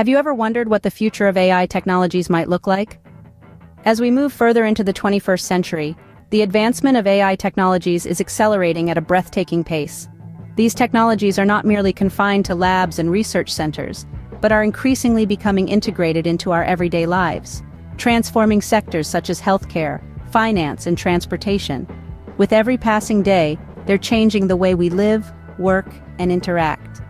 Have you ever wondered what the future of AI technologies might look like? As we move further into the 21st century, the advancement of AI technologies is accelerating at a breathtaking pace. These technologies are not merely confined to labs and research centers, but are increasingly becoming integrated into our everyday lives, transforming sectors such as healthcare, finance, and transportation. With every passing day, they're changing the way we live, work, and interact.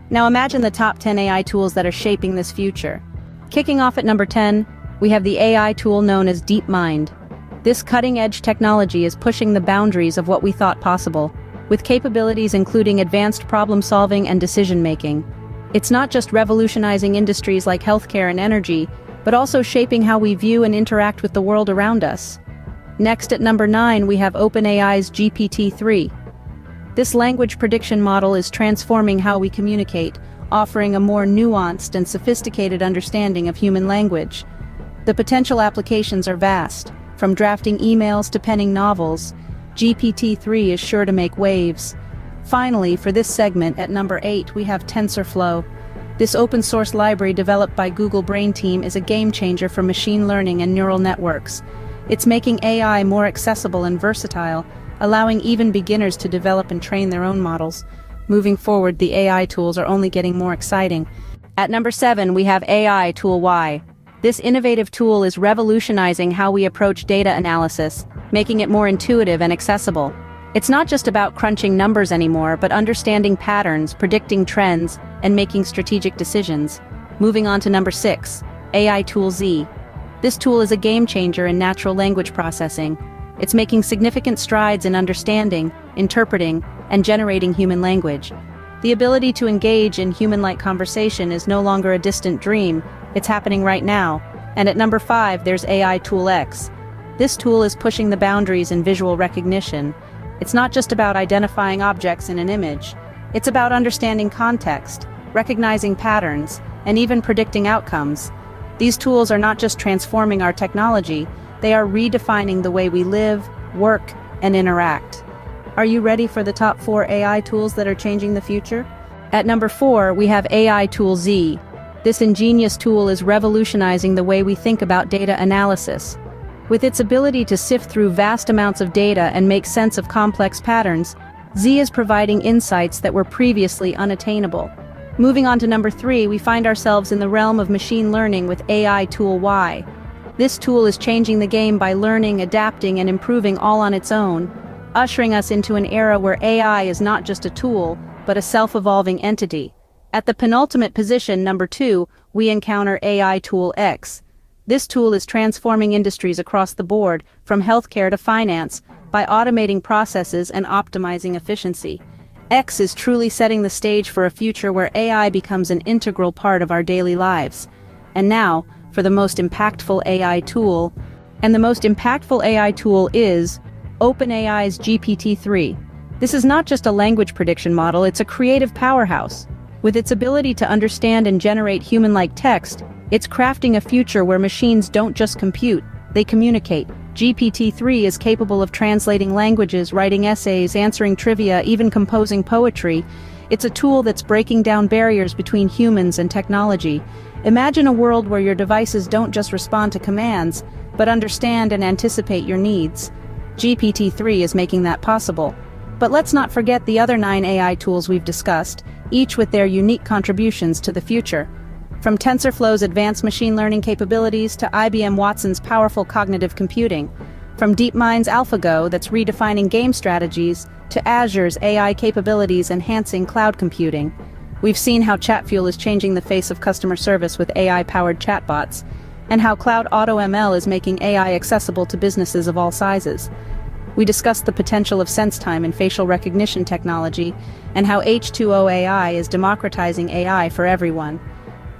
Now imagine the top 10 AI tools that are shaping this future. Kicking off at number 10, we have the AI tool known as DeepMind. This cutting-edge technology is pushing the boundaries of what we thought possible, with capabilities including advanced problem-solving and decision-making. It's not just revolutionizing industries like healthcare and energy, but also shaping how we view and interact with the world around us. Next at number 9, we have OpenAI's GPT-3. This language prediction model is transforming how we communicate, offering a more nuanced and sophisticated understanding of human language. The potential applications are vast. From drafting emails to penning novels, GPT-3 is sure to make waves. Finally, for this segment at number 8, we have TensorFlow. This open-source library developed by Google Brain Team is a game-changer for machine learning and neural networks. It's making AI more accessible and versatile, allowing even beginners to develop and train their own models. Moving forward, the AI tools are only getting more exciting. At number 7, we have AI Tool Y. This innovative tool is revolutionizing how we approach data analysis, making it more intuitive and accessible. It's not just about crunching numbers anymore, but understanding patterns, predicting trends, and making strategic decisions. Moving on to number 6, AI Tool Z. This tool is a game-changer in natural language processing. It's making significant strides in understanding, interpreting, and generating human language. The ability to engage in human-like conversation is no longer a distant dream, it's happening right now. And at number 5, there's AI Tool X. This tool is pushing the boundaries in visual recognition. It's not just about identifying objects in an image. It's about understanding context, recognizing patterns, and even predicting outcomes. These tools are not just transforming our technology, they are redefining the way we live, work, and interact. Are you ready for the top 4 AI tools that are changing the future? At number 4, we have AI Tool Z. This ingenious tool is revolutionizing the way we think about data analysis. With its ability to sift through vast amounts of data and make sense of complex patterns, Z is providing insights that were previously unattainable. Moving on to number 3, we find ourselves in the realm of machine learning with AI Tool Y. This tool is changing the game by learning, adapting, and improving all on its own, ushering us into an era where AI is not just a tool, but a self-evolving entity. At the penultimate position, number 2, we encounter AI Tool X. This tool is transforming industries across the board, from healthcare to finance, by automating processes and optimizing efficiency. X is truly setting the stage for a future where AI becomes an integral part of our daily lives. And now, for the most impactful AI tool. And the most impactful AI tool is OpenAI's GPT-3. This is not just a language prediction model, it's a creative powerhouse. With its ability to understand and generate human-like text, it's crafting a future where machines don't just compute, they communicate. GPT-3 is capable of translating languages, writing essays, answering trivia, even composing poetry. It's a tool that's breaking down barriers between humans and technology. Imagine a world where your devices don't just respond to commands, but understand and anticipate your needs. GPT-3 is making that possible. But let's not forget the other 9 AI tools we've discussed, each with their unique contributions to the future. From TensorFlow's advanced machine learning capabilities to IBM Watson's powerful cognitive computing, from DeepMind's AlphaGo that's redefining game strategies, to Azure's AI capabilities enhancing cloud computing. We've seen how ChatFuel is changing the face of customer service with AI-powered chatbots, and how Cloud AutoML is making AI accessible to businesses of all sizes. We discussed the potential of SenseTime and facial recognition technology, and how H2O AI is democratizing AI for everyone.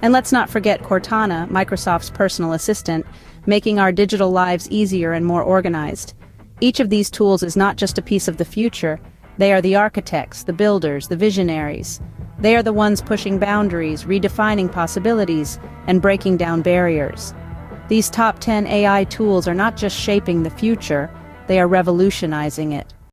And let's not forget Cortana, Microsoft's personal assistant, making our digital lives easier and more organized. Each of these tools is not just a piece of the future, they are the architects, the builders, the visionaries. They are the ones pushing boundaries, redefining possibilities, and breaking down barriers. These top 10 AI tools are not just shaping the future, they are revolutionizing it.